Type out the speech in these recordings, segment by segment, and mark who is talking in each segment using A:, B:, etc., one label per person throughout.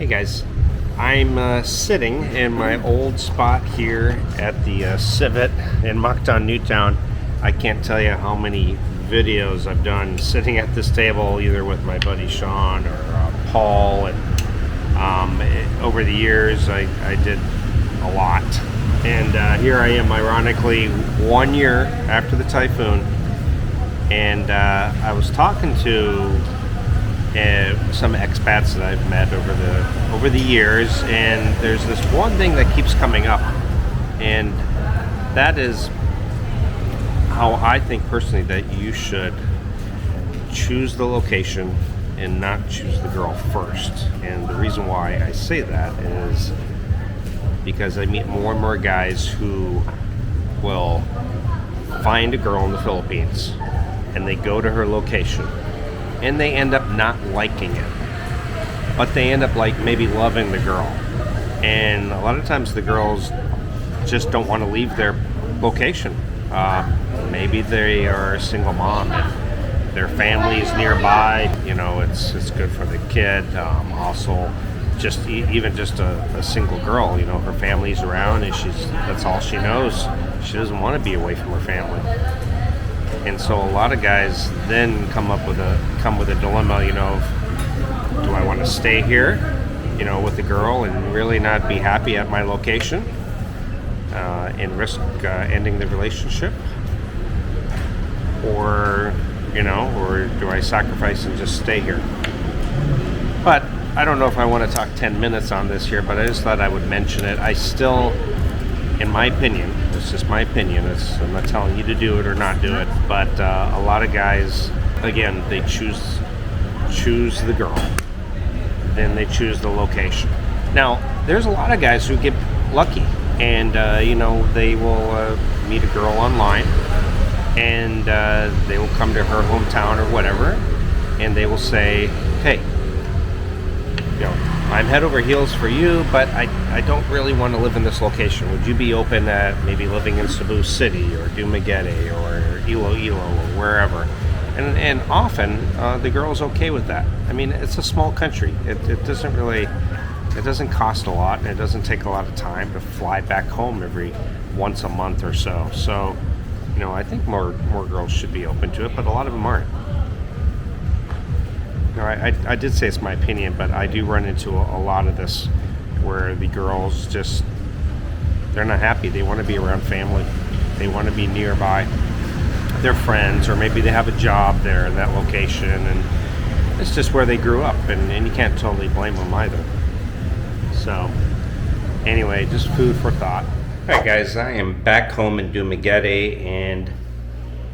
A: Guys, I'm sitting in my old spot here at the Civet in Moncton, Newtown. I can't tell you how many videos I've done sitting at this table, either with my buddy Sean or Paul, and over the years I did a lot. And here I am, ironically, 1 year after the typhoon, and I was talking to some expats that I've met over the years, and there's this one thing that keeps coming up, and that is how I think personally that you should choose the location and not choose the girl first. And the reason why I say that is because I meet more and more guys who will find a girl in the Philippines and they go to her location and they end up not liking it, but they end up maybe loving the girl. And a lot of times the girls just don't want to leave their location. Maybe they are a single mom and their family is nearby. You know, it's good for the kid. Also, even just a single girl. You know, her family's around and that's all she knows. She doesn't want to be away from her family. And so a lot of guys then come with a dilemma, you know, of, do I want to stay here, you know, with the girl and really not be happy at my location, and risk ending the relationship, or do I sacrifice and just stay here? But I don't know if I want to talk 10 minutes on this here, but I just thought I would mention it. I still, in my opinion, it's just my opinion, I'm not telling you to do it or not do it, but a lot of guys, again, they choose the girl, then they choose the location. Now, there's a lot of guys who get lucky, and they will meet a girl online, and they will come to her hometown or whatever, and they will say, hey, I'm head over heels for you, but I don't really want to live in this location. Would you be open at maybe living in Cebu City or Dumaguete or Iloilo or wherever? And often the girl's okay with that. I mean, it's a small country. It doesn't cost a lot, and it doesn't take a lot of time to fly back home every once a month or so. So, I think more girls should be open to it, but a lot of them aren't. I did say it's my opinion, but I do run into a lot of this where the girls they're not happy. They want to be around family. They want to be nearby their friends, or maybe they have a job there in that location, and it's just where they grew up, and you can't totally blame them either. So anyway, just food for thought. All right, guys, I am back home in Dumaguete, and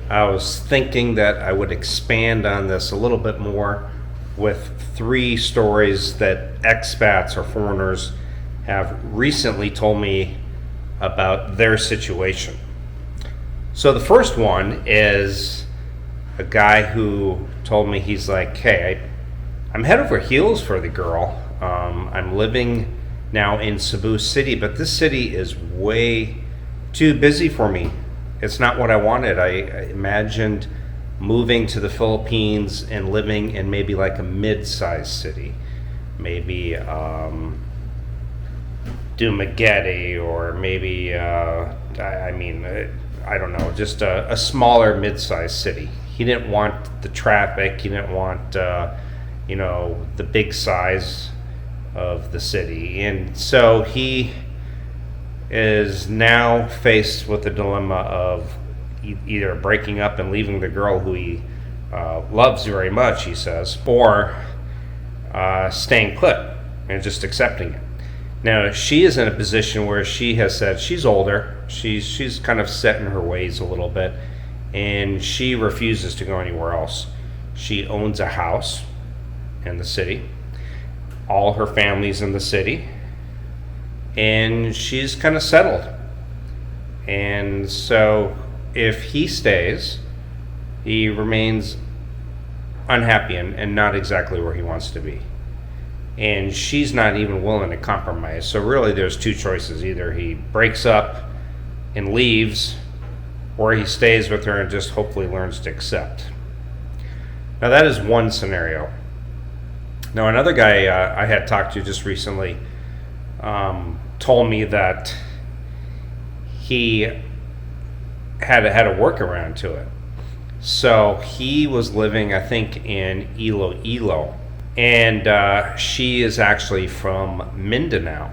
A: I was thinking that I would expand on this a little bit more with 3 stories that expats or foreigners have recently told me about their situation. So the first one is a guy who told me, he's like, hey, I'm head over heels for the girl. I'm living now in Cebu City, but this city is way too busy for me. It's not what I wanted. I imagined moving to the Philippines and living in maybe like a mid-sized city, maybe Dumaguete, or maybe I don't know, just a smaller mid-sized city. He didn't want the traffic. He didn't want the big size of the city, and so he is now faced with the dilemma of either breaking up and leaving the girl who he loves very much, he says, or staying put and just accepting it. Now, she is in a position where she has said she's older, she's kind of set in her ways a little bit, and she refuses to go anywhere else. She owns a house in the city, all her family's in the city, and she's kind of settled. And so if he stays, he remains unhappy and not exactly where he wants to be. And she's not even willing to compromise. So really there's 2 choices. Either he breaks up and leaves, or he stays with her and just hopefully learns to accept. Now that is one scenario. Now, another guy I had talked to just recently told me that he had a workaround to it. So he was living, I think, in Iloilo, and she is actually from Mindanao.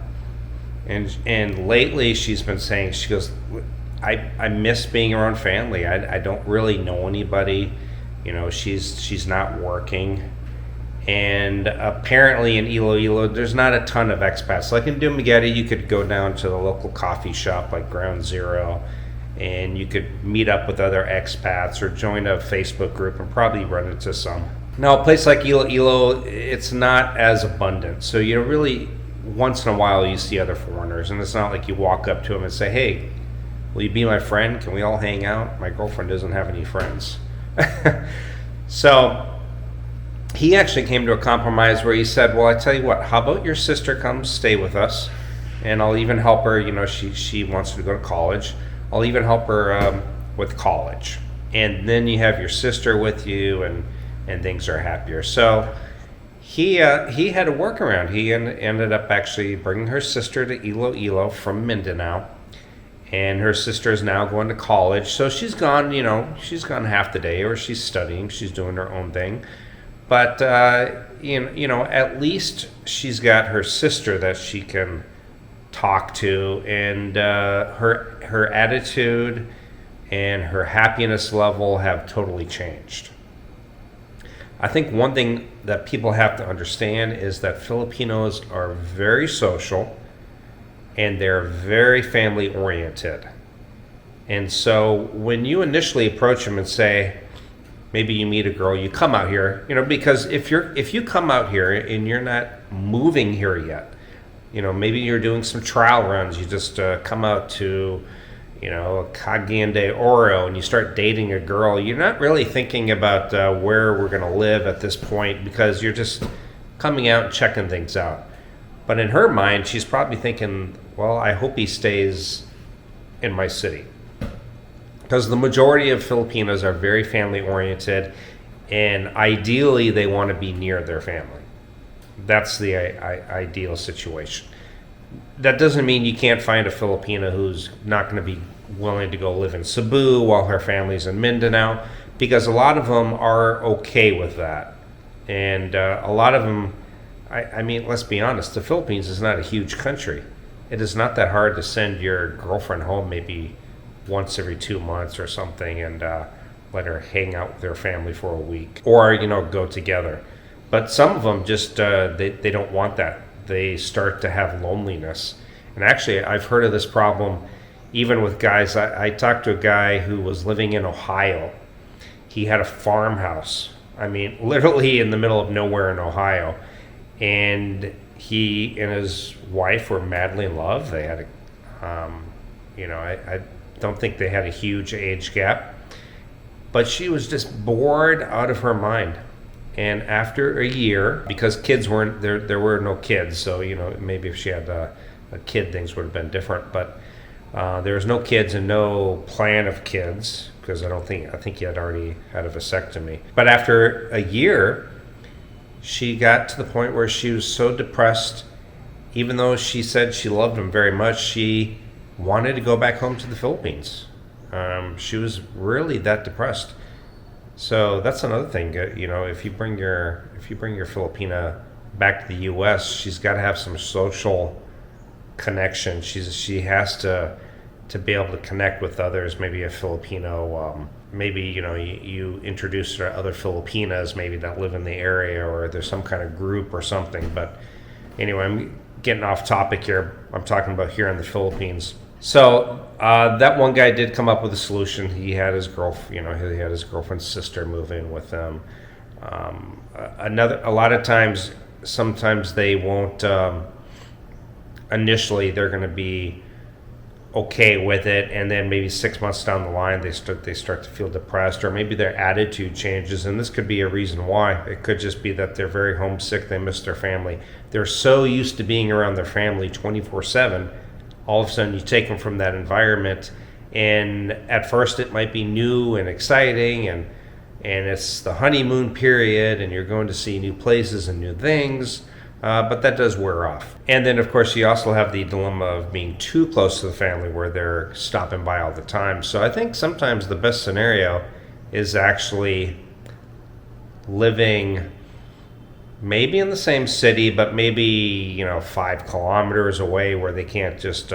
A: And lately she's been saying, she goes, I miss being around family. I don't really know anybody. You know, she's not working. And apparently in Iloilo, there's not a ton of expats. Like in Dumaguete, you could go down to the local coffee shop like Ground Zero, and you could meet up with other expats or join a Facebook group and probably run into some. Now, a place like Iloilo, it's not as abundant. So you really, once in a while, you see other foreigners. And it's not like you walk up to them and say, hey, will you be my friend? Can we all hang out? My girlfriend doesn't have any friends. So he actually came to a compromise where he said, well, I tell you what, how about your sister comes stay with us, and I'll even help her. You know, she wants to go to college. I'll even help her with college. And then you have your sister with you, and things are happier. So he had a workaround. He ended up actually bringing her sister to Iloilo from Mindanao. And her sister is now going to college. So she's gone, she's gone half the day, or she's studying. She's doing her own thing. But, at least she's got her sister that she can talk to. And her attitude and her happiness level have totally changed. I think one thing that people have to understand is that Filipinos are very social, and they're very family oriented. And so when you initially approach them and say, maybe you meet a girl, you come out here, because if you come out here and you're not moving here yet, maybe you're doing some trial runs, you just come out to, Cagayan de Oro, and you start dating a girl, you're not really thinking about where we're going to live at this point, because you're just coming out and checking things out. But in her mind, she's probably thinking, well, I hope he stays in my city. Because the majority of Filipinos are very family oriented, and ideally they want to be near their family. That's the ideal situation. That doesn't mean you can't find a Filipina who's not going to be willing to go live in Cebu while her family's in Mindanao, because a lot of them are okay with that. And a lot of them, I mean, let's be honest, the Philippines is not a huge country. It is not that hard to send your girlfriend home maybe once every 2 months or something, and let her hang out with her family for a week, or go together. But some of them just they don't want that. They start to have loneliness. And actually, I've heard of this problem even with guys. I talked to a guy who was living in Ohio. He had a farmhouse, I mean, literally in the middle of nowhere in Ohio. And he and his wife were madly in love. They had I don't think they had a huge age gap, but she was just bored out of her mind. And after a year, because kids weren't there, there were no kids. So maybe if she had a kid, things would have been different. But there was no kids and no plan of kids, because I think he had already had a vasectomy. But after a year, she got to the point where she was so depressed, even though she said she loved him very much, she wanted to go back home to the Philippines. She was really that depressed. So that's another thing. If you bring your Filipina back to the U.S., she's got to have some social connection. She has to be able to connect with others. Maybe a Filipino. Maybe you introduce her to other Filipinas maybe that live in the area, or there's some kind of group or something. But anyway, I'm getting off topic here. I'm talking about here in the Philippines. So that one guy did come up with a solution. He had his girlfriend's sister move in with him. A lot of times, sometimes they won't. Initially, they're going to be okay with it, and then maybe 6 months down the line they start to feel depressed, or maybe their attitude changes. And this could be a reason why. It could just be that they're very homesick, they miss their family, they're so used to being around their family 24/7. All of a sudden you take them from that environment, and at first it might be new and exciting, and and it's the honeymoon period and you're going to see new places and new things, but that does wear off. And then of course you also have the dilemma of being too close to the family where they're stopping by all the time. So I think sometimes the best scenario is actually living maybe in the same city, but maybe 5 kilometers away where they can't just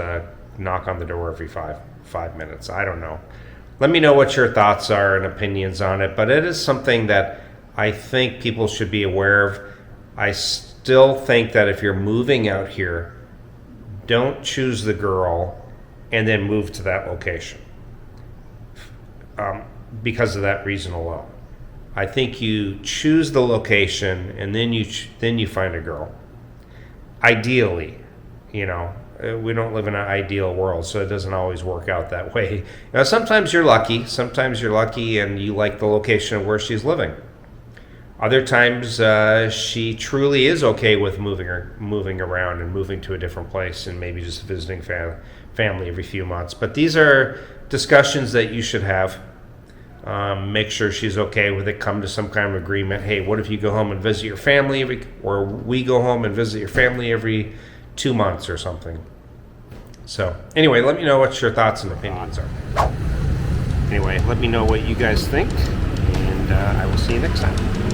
A: knock on the door every five minutes. I don't know. Let me know what your thoughts are and opinions on it, but it is something that I think people should be aware of. I still think that if you're moving out here, don't choose the girl and then move to that location because of that reason alone. I think you choose the location and then you find a girl. Ideally, we don't live in an ideal world, so it doesn't always work out that way. Sometimes you're lucky. Sometimes you're lucky and you like the location of where she's living. Other times she truly is okay with moving around and moving to a different place and maybe just visiting family every few months. But these are discussions that you should have. Make sure she's okay with it. Come to some kind of agreement. Hey, what if you go home and visit your family or we go home and visit your family every 2 months or something. So anyway, let me know what your thoughts and opinions are. Anyway, let me know what you guys think, and I will see you next time.